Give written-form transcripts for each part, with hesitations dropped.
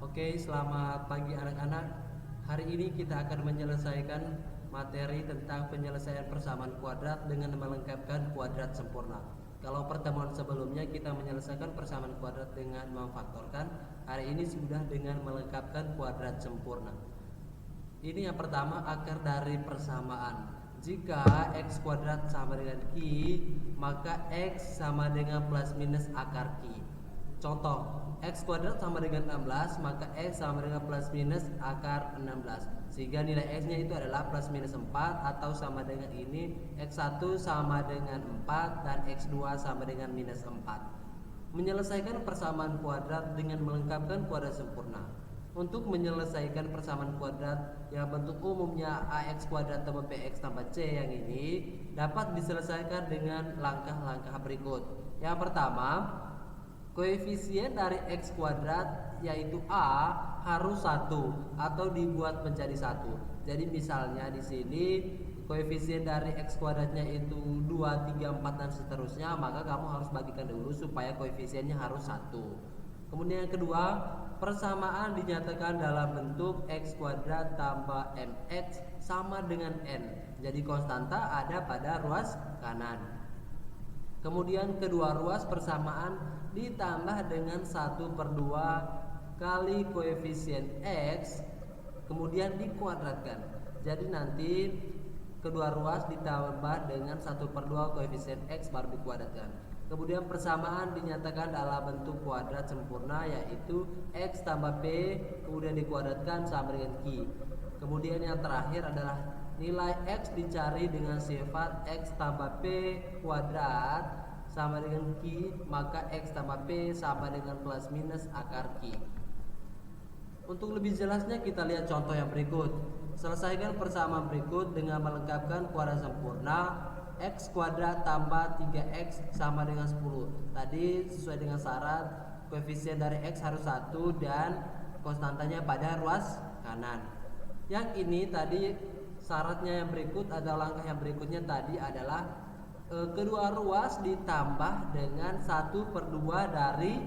Oke, selamat pagi anak-anak. Hari ini kita akan menyelesaikan materi tentang penyelesaian persamaan kuadrat dengan melengkapkan kuadrat sempurna. Kalau pertemuan sebelumnya kita menyelesaikan persamaan kuadrat dengan memfaktorkan, hari ini sudah dengan melengkapkan kuadrat sempurna. Ini yang pertama, akar dari persamaan. Jika x kuadrat sama dengan ki, maka x sama dengan plus minus akar ki. Contoh, x kuadrat sama dengan 16, maka x sama dengan plus minus akar 16. Sehingga nilai x-nya itu adalah plus minus 4 atau sama dengan ini, x1 sama dengan 4 dan x2 sama dengan minus 4. Menyelesaikan persamaan kuadrat dengan melengkapkan kuadrat sempurna. Untuk menyelesaikan persamaan kuadrat yang bentuk umumnya ax kuadrat tambah bx tambah c yang ini dapat diselesaikan dengan langkah-langkah berikut. Yang pertama, koefisien dari x kuadrat yaitu a harus 1 atau dibuat menjadi 1. Jadi misalnya di sini koefisien dari x kuadratnya itu 2, 3, 4 dan seterusnya, maka kamu harus bagikan dulu supaya koefisiennya harus 1. Kemudian yang kedua, persamaan dinyatakan dalam bentuk x kuadrat tambah mx sama dengan n. Jadi konstanta ada pada ruas kanan. Kemudian kedua ruas persamaan ditambah dengan 1/2 kali koefisien x, kemudian dikuadratkan. Jadi nanti kedua ruas ditambah dengan 1/2 koefisien x baru dikuadratkan. Kemudian persamaan dinyatakan dalam bentuk kuadrat sempurna, yaitu x tambah p kemudian dikuadratkan sama dengan ki. Kemudian yang terakhir adalah nilai x dicari dengan sifat x tambah p kuadrat sama dengan ki, maka x tambah p sama dengan plus minus akar ki. Untuk lebih jelasnya kita lihat contoh yang berikut. Selesaikan persamaan berikut dengan melengkapkan kuadrat sempurna. X kuadrat tambah 3x sama dengan 10. Tadi sesuai dengan syarat, koefisien dari x harus 1 dan konstantanya pada ruas kanan. Yang ini tadi syaratnya yang berikut atau langkah yang berikutnya tadi adalah kedua ruas ditambah dengan 1/2 dari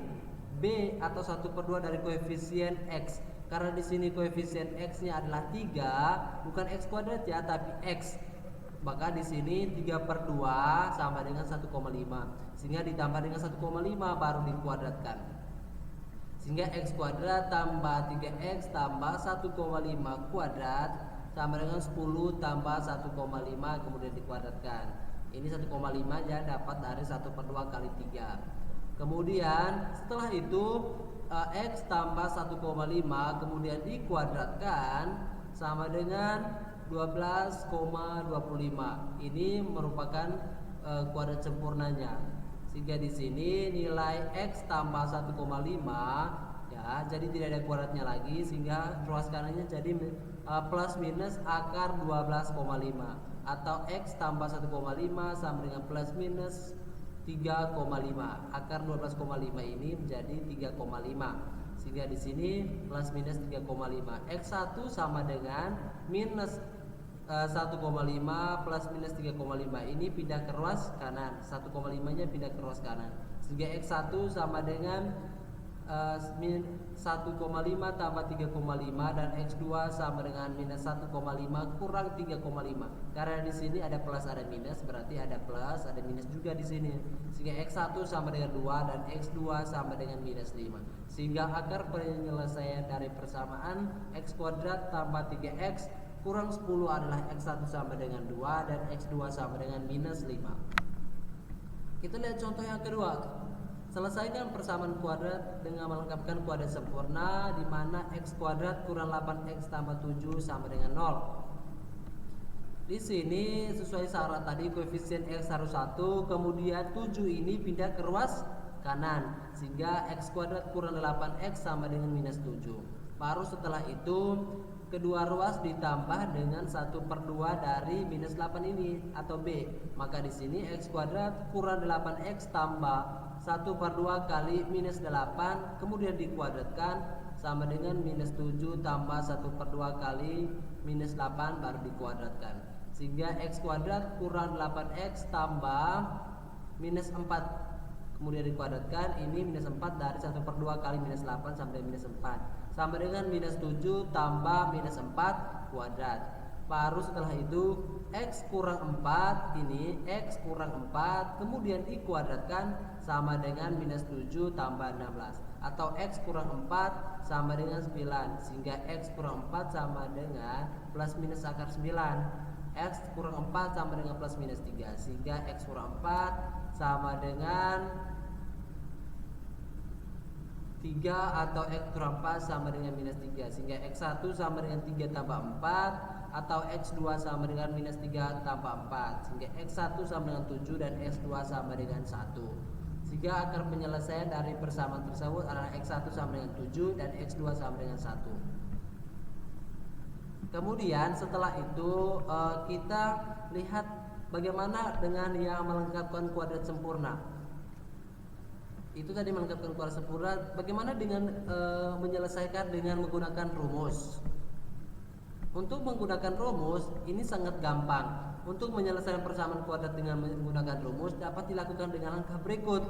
b atau 1/2 dari koefisien x. Karena di sini koefisien x-nya adalah 3, bukan x kuadrat ya, tapi x. Maka di sini 3/2 sama dengan 1,5. Sehingga ditambah dengan 1,5 baru dikuadratkan. Sehingga x kuadrat tambah 3x tambah 1,5 kuadrat sama dengan 10 tambah 1,5 kemudian dikuadratkan. Ini 1,5 ya dapat dari 1/2 kali 3. Kemudian setelah itu x tambah 1,5 kemudian dikuadratkan sama dengan 12,25. Ini merupakan kuadrat sempurnanya. Sehingga di sini nilai x tambah 1,5 ya, jadi tidak ada kuadratnya lagi, sehingga ruas kanannya jadi plus minus akar 12,5 atau x tambah 1,5 sama dengan plus minus 3,5. Akar 12,5 ini menjadi 3,5. Sehingga di sini plus minus 3,5. X1 sama dengan minus 1,5 plus minus 3,5. Ini pindah ke ruas kanan. 1,5-nya pindah ke ruas kanan. Sehingga X1 sama dengan 1,5 tambah 3,5 dan X2 sama dengan minus 1,5 kurang 3,5. Karena di sini ada plus ada minus, berarti ada plus ada minus juga di sini. Sehingga X1 sama dengan 2 dan X2 sama dengan minus 5. Sehingga akar penyelesaian dari persamaan x kuadrat tambah 3x kurang 10 adalah X1 sama dengan 2 dan X2 sama dengan minus 5. Kita lihat contoh yang kedua. Selesaikan persamaan kuadrat dengan melengkapkan kuadrat sempurna, di mana x kuadrat kurang 8x tambah 7 sama dengan 0. Di sini sesuai syarat tadi koefisien x harus 1, kemudian 7 ini pindah ke ruas kanan, sehingga x kuadrat kurang 8x sama dengan minus 7. Baru setelah itu kedua ruas ditambah dengan 1/2 dari minus 8 ini atau b. Maka di sini x kuadrat kurang 8x tambah 1/2 kali minus 8 kemudian dikuadratkan sama dengan minus 7 tambah 1/2 kali minus 8 baru dikuadratkan. Sehingga x kuadrat kurang 8x tambah minus 4 kemudian dikuadratkan, ini minus 4 dari 1/2 kali minus 8 sampai minus 4 sama dengan minus 7 tambah minus 4 kuadrat. Baru setelah itu X kurang 4, ini X kurang 4 kemudian dikuadratkan sama dengan minus 7 tambah 16, atau X kurang 4 sama dengan 9, sehingga X kurang 4 sama dengan plus minus akar 9. X kurang 4 sama dengan plus minus 3, sehingga X kurang 4 sama dengan 3, atau X kurang 4 sama dengan minus 3, sehingga X1 sama dengan 3 tambah 4, atau X2 sama dengan minus 3 tambah 4, sehingga X1 sama dengan 7 dan X2 sama dengan 1. Sehingga akar penyelesaian dari persamaan tersebut adalah X1 sama dengan 7 dan X2 sama dengan 1. Kemudian setelah itu kita lihat bagaimana dengan yang melengkapkan kuadrat sempurna. Itu tadi melengkapkan kuadrat sempurna. Bagaimana dengan menyelesaikan dengan menggunakan rumus? Untuk menggunakan rumus ini sangat gampang. Untuk menyelesaikan persamaan kuadrat dengan menggunakan rumus dapat dilakukan dengan langkah berikut.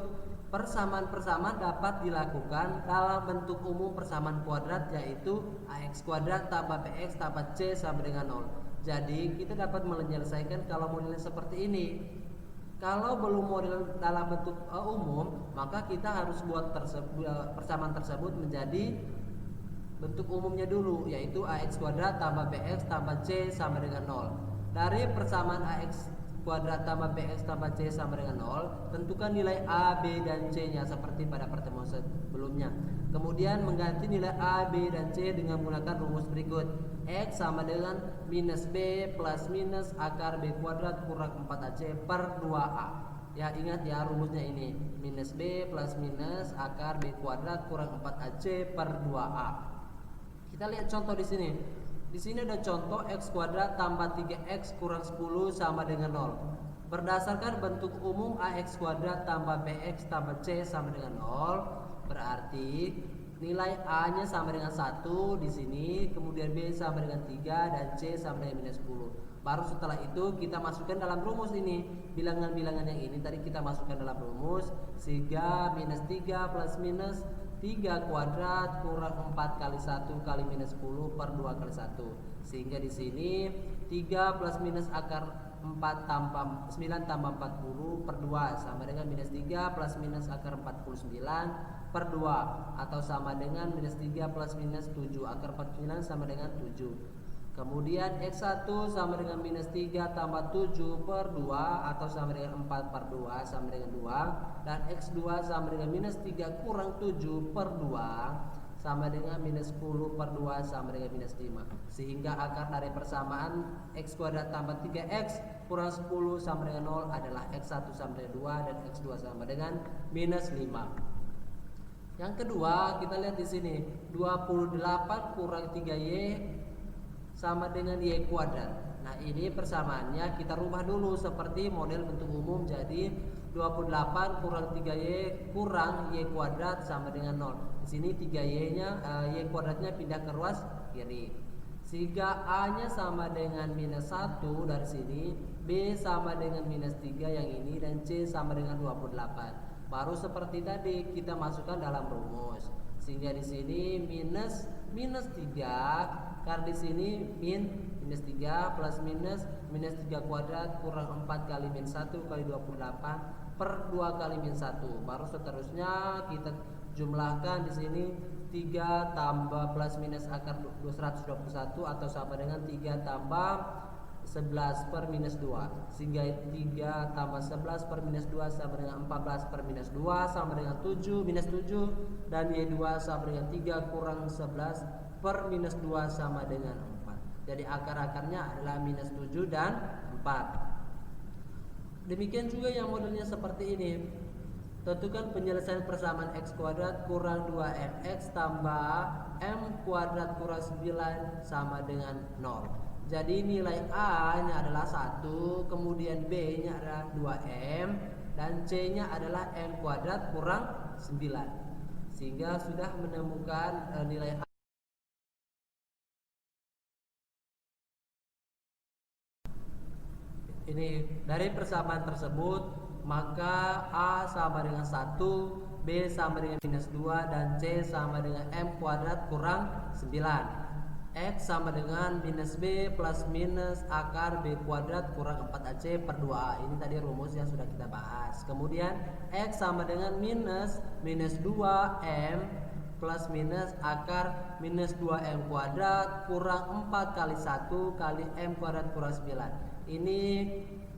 Persamaan-persamaan dapat dilakukan dalam bentuk umum persamaan kuadrat, yaitu ax kuadrat tambah bx tambah c sama dengan 0. Jadi kita dapat menyelesaikan kalau modelnya seperti ini. Kalau belum model dalam bentuk umum, maka kita harus buat persamaan tersebut menjadi bentuk umumnya dulu, yaitu ax kuadrat tambah bx tambah c sama dengan 0. Dari persamaan ax kuadrat tambah bx tambah c sama dengan 0, tentukan nilai a, b, dan c nya seperti pada pertemuan sebelumnya. Kemudian mengganti nilai a, b, dan c dengan menggunakan rumus berikut. X sama dengan minus b plus minus akar b kuadrat kurang 4ac per 2a. Ya, ingat ya rumusnya ini, minus b plus minus akar b kuadrat kurang 4ac per 2a. Kita lihat contoh di sini. Di sini ada contoh x kuadrat tambah 3x kurang 10 sama dengan 0. Berdasarkan bentuk umum ax kuadrat tambah bx tambah c sama dengan 0, berarti nilai a-nya sama dengan 1 di sini, kemudian b sama dengan 3 dan c sama dengan minus 10. Baru setelah itu kita masukkan dalam rumus ini. Bilangan-bilangan yang ini tadi kita masukkan dalam rumus, sehingga minus 3 plus minus 3 kuadrat kurang 4 kali 1 kali minus 10 per 2 kali 1. Sehingga di sini 3 plus minus akar 4 tambah 9 tambah 40 per 2 sama dengan minus 3 plus minus akar 49 per 2, atau sama dengan minus 3 plus minus 7 akar 49 sama dengan 7. Kemudian X1 sama dengan minus 3 tambah 7 per 2, atau sama dengan 4 per 2 sama dengan 2. Dan X2 sama dengan minus 3 kurang 7 per 2 sama dengan minus 10 per 2 sama dengan minus 5. Sehingga akar dari persamaan X kuadrat tambah 3X kurang 10 sama dengan 0 adalah X1 sama dengan 2 dan X2 sama dengan minus 5. Yang kedua, kita lihat di sini 28 kurang 3Y sama dengan Y kuadrat. Nah, ini persamaannya kita rubah dulu seperti model bentuk umum, jadi 28 kurang 3Y kurang Y kuadrat sama dengan 0. Di sini 3Y-nya Y kuadratnya pindah ke ruas kiri. Sehingga A-nya sama dengan minus 1 dari sini, B sama dengan minus 3 yang ini, dan C sama dengan 28. Baru seperti tadi kita masukkan dalam rumus. Sehingga di sini minus 3, karena di sini minus 3 plus minus 3 kuadrat kurang 4 kali min 1 kali 28 per 2 kali min 1. Baru seterusnya kita jumlahkan di sini 3 tambah plus minus akar 221, atau sama dengan 3 tambah 11 per minus 2. Sehingga 3 tambah 11 per minus 2 sama dengan 14 per minus 2 sama dengan 7 minus 7, dan Y2 sama dengan 3 kurang 11 per minus 2 sama dengan 4. Jadi akar-akarnya adalah minus 7 dan 4. Demikian juga yang modelnya seperti ini. Tentukan penyelesaian persamaan x kuadrat kurang 2mx tambah m kuadrat kurang 9 sama dengan 0. Jadi nilai A nya adalah 1, kemudian B nya adalah 2m, dan C nya adalah m kuadrat kurang 9. Sehingga sudah menemukan nilai A. Ini dari persamaan tersebut maka A sama dengan 1, B sama dengan minus 2, dan C sama dengan M kuadrat kurang 9. X sama dengan minus B plus minus akar B kuadrat kurang 4AC per 2A. Ini tadi rumus yang sudah kita bahas. Kemudian X sama dengan minus 2M plus minus akar minus 2M kuadrat kurang 4 kali 1 kali M kuadrat kurang 9. Ini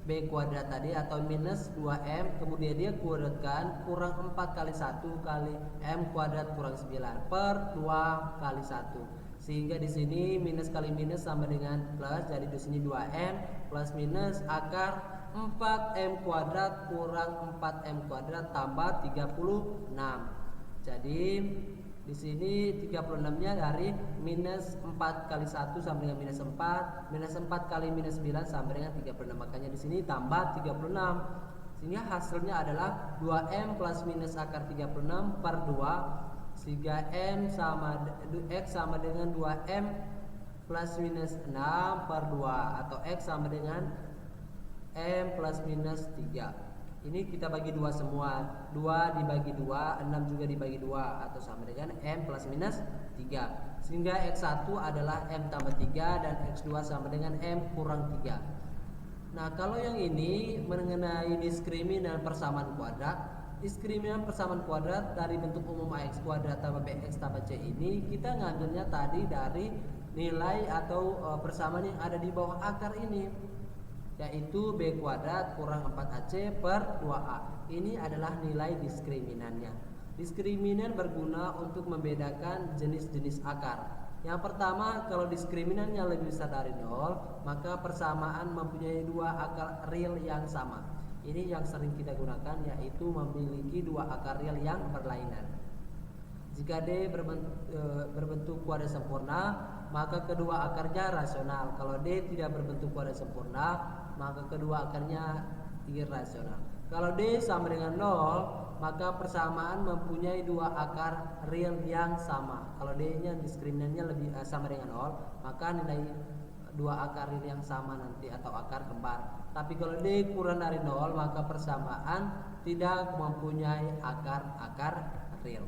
B kuadrat tadi atau minus 2M, kemudian dia kuadratkan kurang 4 kali 1 kali M kuadrat kurang 9 per 2 kali 1. Sehingga di sini minus kali minus sama dengan plus, jadi di sini 2M plus minus akar 4M kuadrat kurang 4M kuadrat tambah 36. Jadi di sini 36-nya dari minus 4 kali 1 sama dengan minus 4, minus 4 kali minus 9 sama dengan 36. Makanya di sini tambah 36. Sehingga hasilnya adalah 2M plus minus akar 36 per 2, sehingga X sama dengan 2M plus minus 6 per 2, atau X sama dengan M plus minus 3. Ini kita bagi 2 semua, 2 dibagi 2, 6 juga dibagi 2, atau sama dengan M plus minus 3. Sehingga X1 adalah M tambah 3 dan X2 sama dengan M kurang 3. Nah, kalau yang ini mengenai diskriminan persamaan kuadrat, diskriminan persamaan kuadrat dari bentuk umum AX kuadrat tambah BX tambah C ini kita ngambilnya tadi dari nilai atau persamaan yang ada di bawah akar ini, yaitu B kuadrat kurang 4AC per 2A. Ini adalah nilai diskriminannya. Diskriminan berguna untuk membedakan jenis-jenis akar. Yang pertama, kalau diskriminannya lebih besar dari 0, maka persamaan mempunyai 2 akar real yang sama. Ini yang sering kita gunakan, yaitu memiliki 2 akar real yang berlainan. Jika D berbentuk kuadrat sempurna, maka kedua akarnya rasional. Kalau D tidak berbentuk kuadrat sempurna, maka kedua akarnya irrasional. Kalau D sama dengan 0, maka persamaan mempunyai 2 akar real yang sama. Kalau D-nya diskriminannya lebih sama dengan 0, maka nilai 2 akar real yang sama nanti, atau akar kembar. Tapi kalau D kurang dari 0, maka persamaan tidak mempunyai akar real.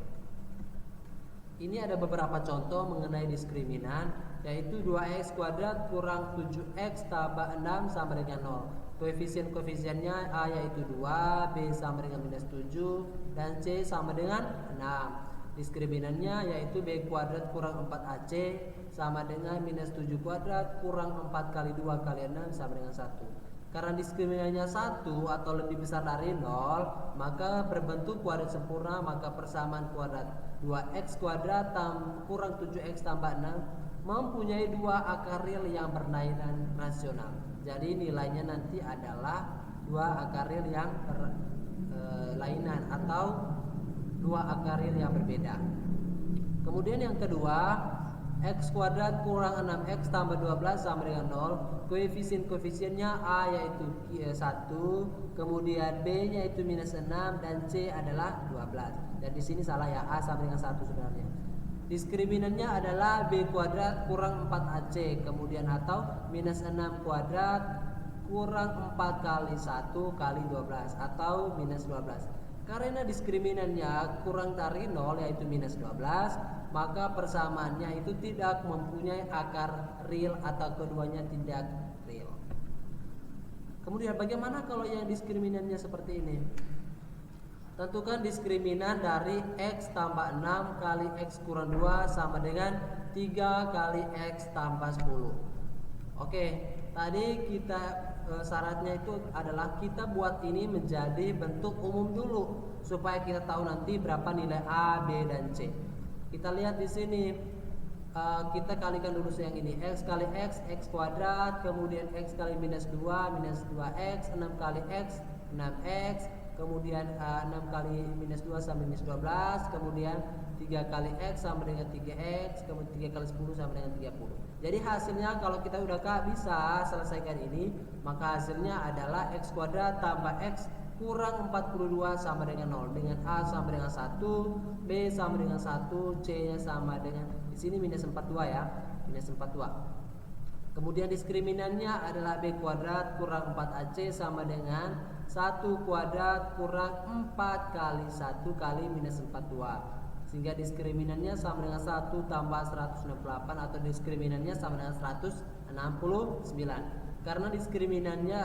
Ini ada beberapa contoh mengenai diskriminan, yaitu 2x kuadrat kurang 7x tambah 6 sama dengan 0. Koefisien-koefisiennya A yaitu 2, B sama dengan minus 7, dan C sama dengan 6. Diskriminannya yaitu B kuadrat kurang 4AC sama dengan minus 7 kuadrat kurang 4 kali 2 kali 6 sama dengan 1. Karena diskriminannya 1 atau lebih besar dari 0, maka berbentuk kuadrat sempurna, maka persamaan kuadrat 2x kuadrat kurang 7x tambah 6 mempunyai 2 akar real yang berlainan rasional. Jadi nilainya nanti adalah 2 akar real yang berlainan atau 2 akar real yang berbeda. Kemudian yang kedua, x kuadrat kurang 6x tambah 12 sama dengan 0. Koefisien-koefisiennya A yaitu 1, kemudian B yaitu minus 6, dan C adalah 12. Dan di sini salah ya, A sama dengan 1 sebenarnya. Diskriminannya adalah B kuadrat kurang 4AC, kemudian atau minus 6 kuadrat kurang 4 kali 1 kali 12, atau minus 12. Karena diskriminannya kurang dari 0 yaitu minus 12, maka persamaannya itu tidak mempunyai akar real atau keduanya tidak real. Kemudian bagaimana kalau yang diskriminannya seperti ini? Tentukan diskriminan dari X tambah 6 kali X kurang 2 sama dengan 3 kali X tambah 10. Oke, tadi kita syaratnya itu adalah kita buat ini menjadi bentuk umum dulu supaya kita tahu nanti berapa nilai A, B, dan C. Kita lihat di sini, kita kalikan dulu yang ini, x kali x, x kuadrat, kemudian x kali minus 2, minus 2x, 6 kali x, 6x, kemudian 6 kali minus 2 sama minus 12, kemudian 3 kali x sama dengan 3x, kemudian 3 kali 10 sama dengan 30. Jadi hasilnya kalau kita udah bisa selesaikan ini, maka hasilnya adalah x kuadrat tambah x kurang 42 sama dengan 0, dengan A sama dengan 1, B sama dengan 1, C nya sama dengan, di sini minus 42 ya, minus 42. Kemudian diskriminannya adalah B kuadrat kurang 4AC sama dengan 1 kuadrat kurang 4 kali 1 kali minus 42. Sehingga diskriminannya sama dengan 1 tambah 168 atau diskriminannya sama dengan 169. Karena diskriminannya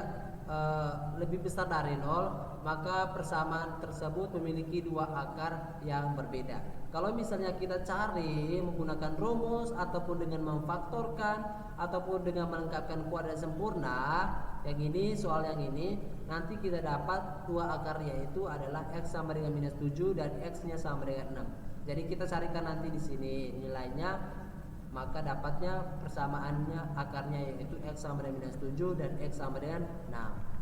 lebih besar dari 0, maka persamaan tersebut memiliki dua akar yang berbeda. Kalau misalnya kita cari menggunakan rumus ataupun dengan memfaktorkan ataupun dengan melengkapkan kuadrat sempurna, yang ini soal yang ini nanti kita dapat dua akar, yaitu adalah x sama dengan minus 7 dan x nya sama dengan 6. Jadi kita carikan nanti di sini nilainya, maka dapatnya persamaannya akarnya yaitu x sama dengan minus 7 dan x sama dengan 6.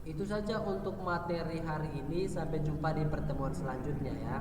Itu saja untuk materi hari ini. Sampai jumpa di pertemuan selanjutnya ya.